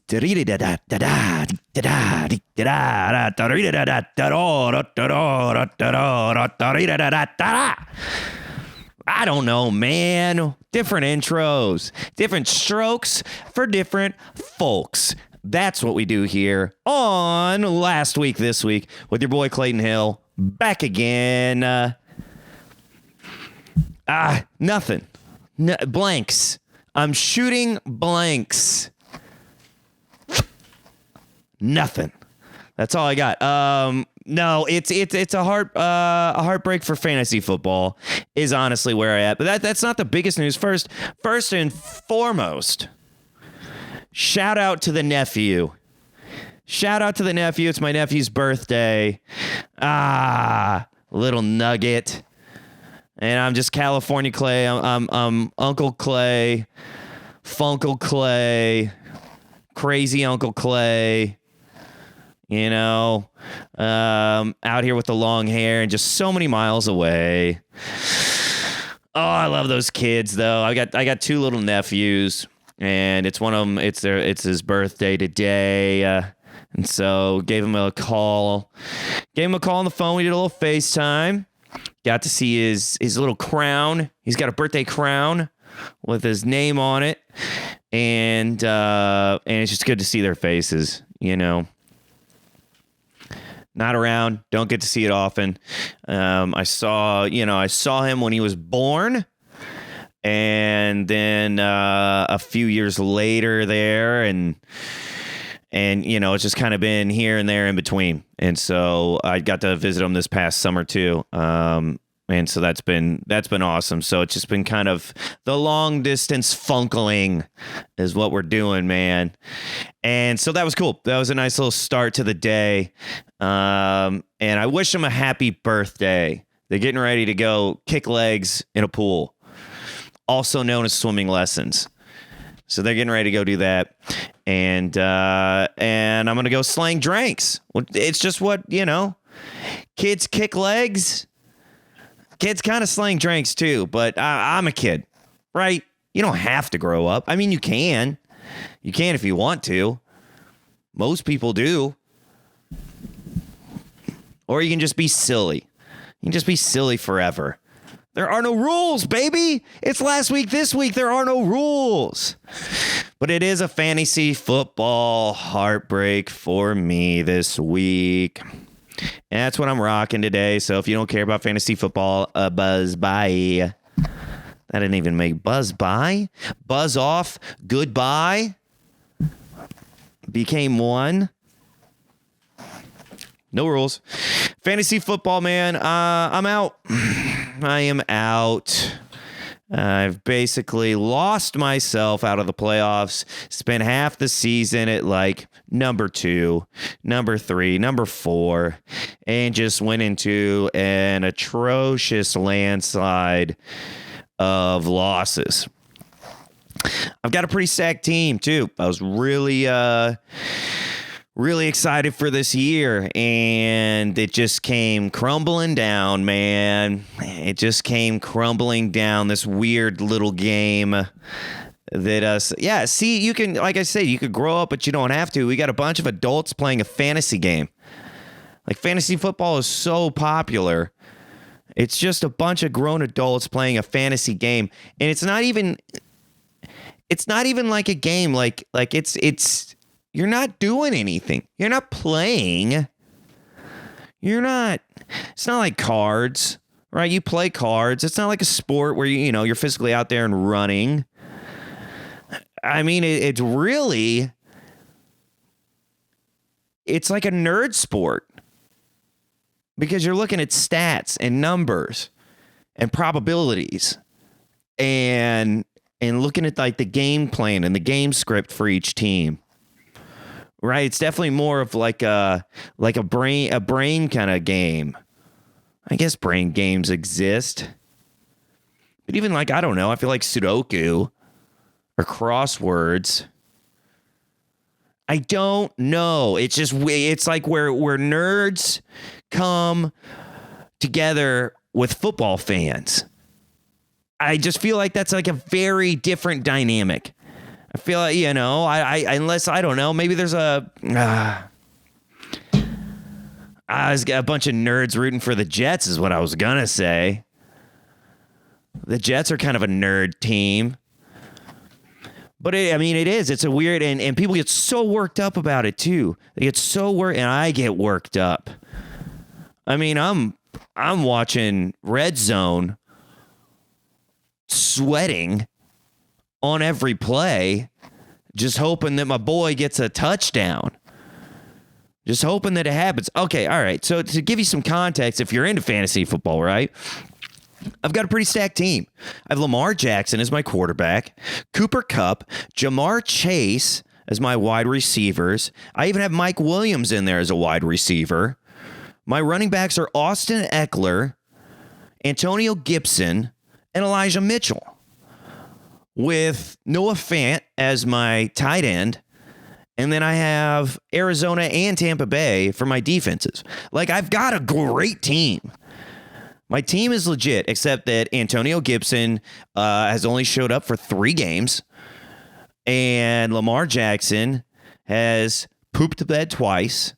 I don't know, man. Different intros, different strokes for different folks. That's what we do here on Last Week, This Week with your boy Clayton Hill. Back again. Nothing. Blanks. I'm shooting blanks. Nothing. That's all I got. No, it's a heartbreak for fantasy football is honestly where I at. But that's not the biggest news. First and foremost, shout out to the nephew. Shout out to the nephew. It's my nephew's birthday. Little nugget. And I'm just California Clay. I'm Uncle Clay, Funkle Clay, crazy Uncle Clay. You know, out here with the long hair and just so many miles away. Oh, I love those kids though. I got two little nephews, and it's one of them. It's his birthday today, and so gave him a call. Gave him a call on the phone. We did a little FaceTime. Got to see his little crown. He's got a birthday crown with his name on it, and it's just good to see their faces. You know. Not around. Don't get to see it often. I saw him when he was born, and then a few years later there, and it's just kind of been here and there in between. And so I got to visit him this past summer too. And so that's been awesome. So it's just been kind of the long distance funkling is what we're doing, man. And so that was cool. That was a nice little start to the day. And I wish them a happy birthday. They're getting ready to go kick legs in a pool, also known as swimming lessons. So they're getting ready to go do that. And I'm going to go slang drinks. It's just what, kids kick legs. Kids kind of slang drinks too, but I'm a kid, right? You don't have to grow up. I mean, you can. You can if you want to. Most people do. Or you can just be silly. You can just be silly forever. There are no rules, baby. It's Last Week, This Week. There are no rules. But it is a fantasy football heartbreak for me this week. And that's what I'm rocking today. So if you don't care about fantasy football, buzz bye. That didn't even make buzz bye. Buzz off. Goodbye. Became one. No rules. Fantasy football, man. I'm out. I am out. I've basically lost myself out of the playoffs. Spent half the season at like number 2, number 3, number 4, and just went into an atrocious landslide of losses. I've got a pretty stacked team too. I was really excited for this year, and it just came crumbling down, man. It just came crumbling down, this weird little game that see, you can, like I said, you could grow up, but you don't have to. We got a bunch of adults playing a fantasy game. Like, fantasy football is so popular. It's just a bunch of grown adults playing a fantasy game, and it's not even like a game. Like it's you're not doing anything. You're not playing. It's not like cards, right? You play cards. It's not like a sport where you're physically out there and running. I mean, it's like a nerd sport because you're looking at stats and numbers and probabilities and looking at like the game plan and the game script for each team. Right, it's definitely more of like a brain kind of game. I guess brain games exist, but even like, I don't know, I feel like Sudoku or crosswords. I don't know. It's like where nerds come together with football fans. I just feel like that's like a very different dynamic. I feel like, I unless, I don't know, maybe there's there's got a bunch of nerds rooting for the Jets is what I was going to say. The Jets are kind of a nerd team. But, it is. It's a weird, and people get so worked up about it, too. They get so worked, and I get worked up. I'm watching Red Zone, sweating on every play, just hoping that my boy gets a touchdown. Just hoping that it happens. Okay, all right. So to give you some context, if you're into fantasy football, right? I've got a pretty stacked team. I have Lamar Jackson as my quarterback, Cooper Kupp, Jamar Chase as my wide receivers. I even have Mike Williams in there as a wide receiver. My running backs are Austin Eckler, Antonio Gibson, and Elijah Mitchell, with Noah Fant as my tight end. And then I have Arizona and Tampa Bay for my defenses. Like, I've got a great team. My team is legit, except that Antonio Gibson has only showed up for 3 games. And Lamar Jackson has pooped the bed twice.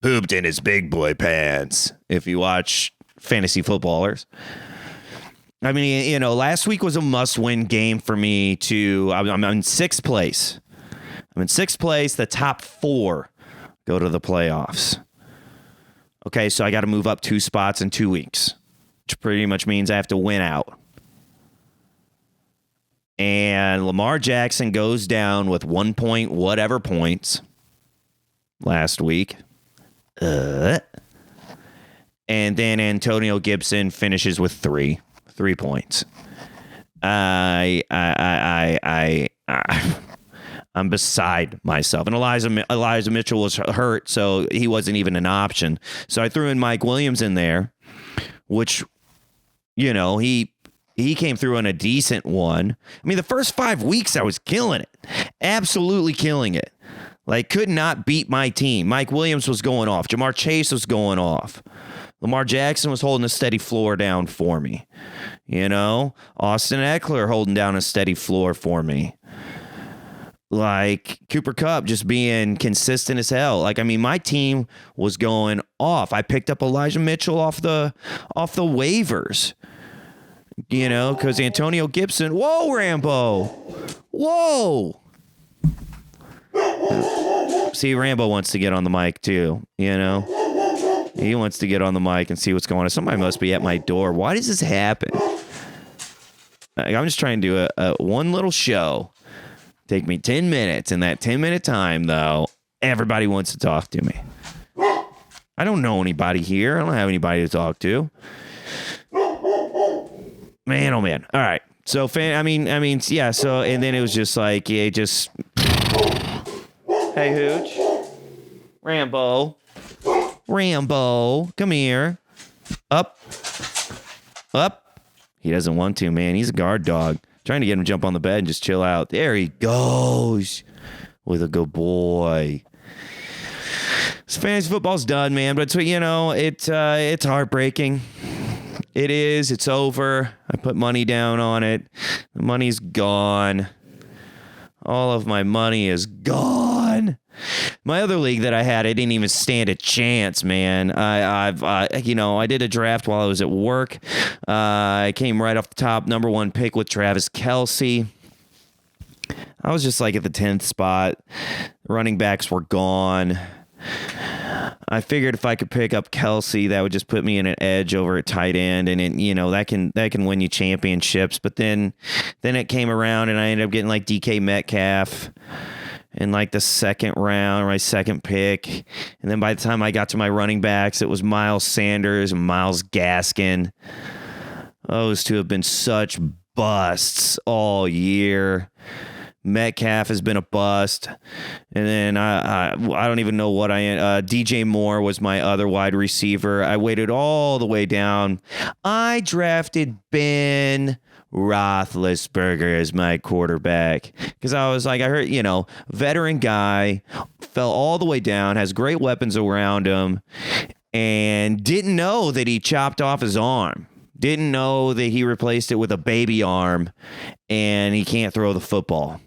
Pooped in his big boy pants, if you watch fantasy footballers. Last week was a must-win game for me I'm in 6th place. I'm in 6th place. The top 4 go to the playoffs. Okay, so I got to move up 2 spots in 2 weeks, which pretty much means I have to win out. And Lamar Jackson goes down with 1 point whatever points last week. And then Antonio Gibson finishes with 3 points. I'm beside myself. And Elijah Mitchell was hurt, so he wasn't even an option. So I threw in Mike Williams in there, which, he came through on a decent one. The first 5 weeks I was killing it. Absolutely killing it. Like, could not beat my team. Mike Williams was going off. Jamar Chase was going off. Lamar Jackson was holding a steady floor down for me. Austin Eckler holding down a steady floor for me. Like, Cooper Kupp just being consistent as hell. Like, my team was going off. I picked up Elijah Mitchell off the waivers. Because Antonio Gibson. Whoa, Rambo. Whoa. See, Rambo wants to get on the mic too. He wants to get on the mic and see what's going on. Somebody must be at my door. Why does this happen? I'm just trying to do a one little show. Take me 10 minutes. In that 10-minute time, though, everybody wants to talk to me. I don't know anybody here. I don't have anybody to talk to. Man, oh man. All right. So, yeah. So, and then it was just like, hey, Hooch. Rambo, come here. Up. He doesn't want to, man. He's a guard dog. Trying to get him to jump on the bed and just chill out. There he goes. With a good boy. So fantasy football's done, man. But it's heartbreaking. It is. It's over. I put money down on it. The money's gone. All of my money is gone. My other league that I had, I didn't even stand a chance, man. I did a draft while I was at work. I came right off the top, number 1 pick with Travis Kelce. I was just like at the 10th spot. Running backs were gone. I figured if I could pick up Kelce, that would just put me in an edge over at tight end, and that can win you championships. But then it came around, and I ended up getting like DK Metcalf in like the 2nd round, my 2nd pick. And then by the time I got to my running backs, it was Miles Sanders and Myles Gaskin. Those two have been such busts all year. Metcalf has been a bust. And then I don't even know what DJ Moore was my other wide receiver. I waited all the way down. I drafted Ben Roethlisberger as my quarterback because I was like, I heard, veteran guy, fell all the way down, has great weapons around him, and didn't know that he chopped off his arm. Didn't know that he replaced it with a baby arm and he can't throw the football.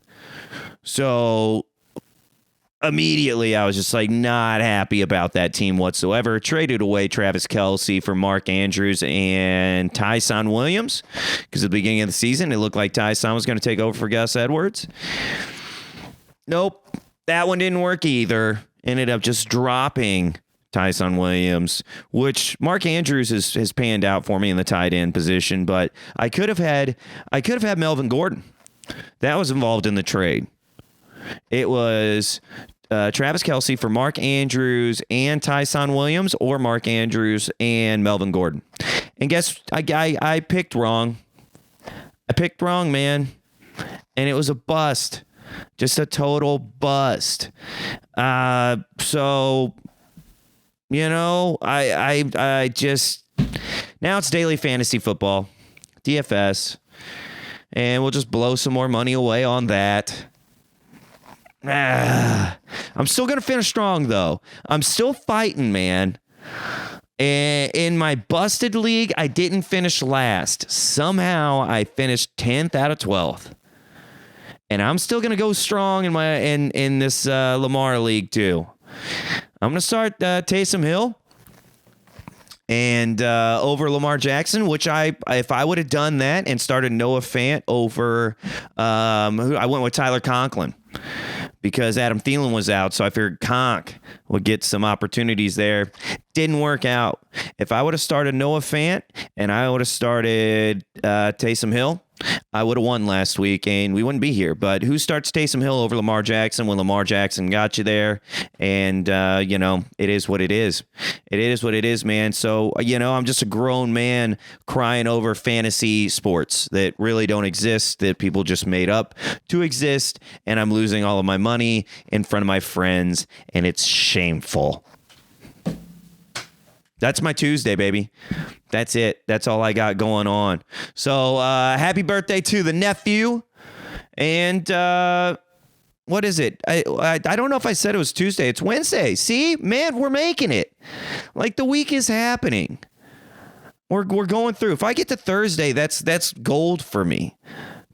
So immediately I was just like not happy about that team whatsoever. Traded away Travis Kelce for Mark Andrews and Tyson Williams because at the beginning of the season it looked like Tyson was going to take over for Gus Edwards. Nope, that one didn't work either. Ended up just dropping Tyson Williams, which Mark Andrews has panned out for me in the tight end position, but I could have had Melvin Gordon. That was involved in the trade. It was Travis Kelce for Mark Andrews and Tyson Williams, or Mark Andrews and Melvin Gordon. And guess I picked wrong. I picked wrong, man, and it was a bust. Just a total bust. So, you know, I just, now it's daily fantasy football, DFS, and we'll just blow some more money away on that. I'm still going to finish strong, though. I'm still fighting, man. In my busted league, I didn't finish last. Somehow I finished 10th out of 12th. And I'm still going to go strong in this Lamar league, too. I'm going to start Taysom Hill and over Lamar Jackson, which if I would have done that and started Noah Fant over, I went with Tyler Conklin because Adam Thielen was out. So I figured Conk would get some opportunities there. Didn't work out. If I would have started Noah Fant and I would have started Taysom Hill, I would have won last week and we wouldn't be here. But who starts Taysom Hill over Lamar Jackson when Lamar Jackson got you there? And, you know, it is what it is. It is what it is, man. So, you know, I'm just a grown man crying over fantasy sports that really don't exist, that people just made up to exist. And I'm losing all of my money in front of my friends. And it's shameful. That's my Tuesday, baby. That's it. That's all I got going on. So happy birthday to the nephew. And what is it? I don't know if I said it was Tuesday. It's Wednesday. See, man, we're making it. Like the week is happening. We're going through. If I get to Thursday, that's gold for me.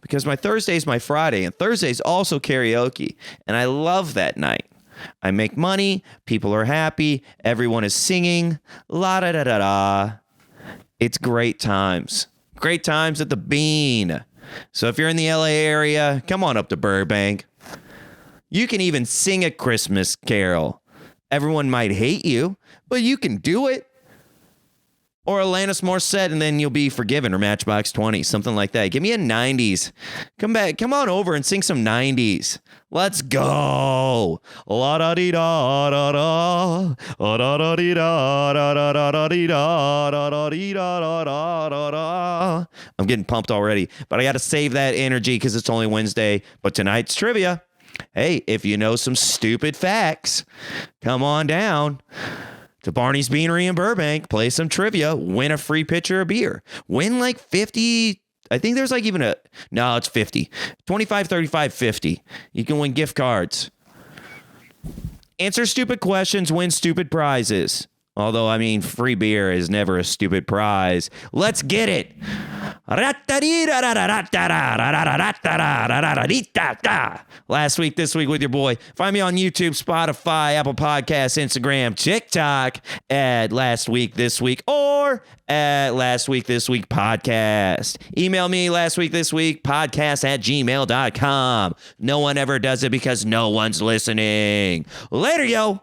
Because my Thursday is my Friday. And Thursday is also karaoke. And I love that night. I make money. People are happy. Everyone is singing. La da da da da. It's great times. Great times at the Bean. So if you're in the LA area, come on up to Burbank. You can even sing a Christmas carol. Everyone might hate you, but you can do it. Or Alanis Morissette, and then you'll be forgiven, or Matchbox 20, something like that. Give me a 90s. Come on over and sing some 90s. Let's go. La da dee da da da. Da da dee da da da da dee da da dee da da da da. I'm getting pumped already, but I got to save that energy because it's only Wednesday. But tonight's trivia. Hey, if you know some stupid facts, come on down to Barney's Beanery in Burbank, play some trivia, win a free pitcher of beer, win like 50. I think there's like even it's 50, 25, 35, 50. You can win gift cards. Answer stupid questions, win stupid prizes. Although, I mean, free beer is never a stupid prize. Let's get it. Last week, this week with your boy. Find me on YouTube, Spotify, Apple Podcasts, Instagram, TikTok at Last Week This Week or at Last Week This Week Podcast. Email me Last Week This Week podcast at gmail.com. No one ever does it because no one's listening. Later, yo.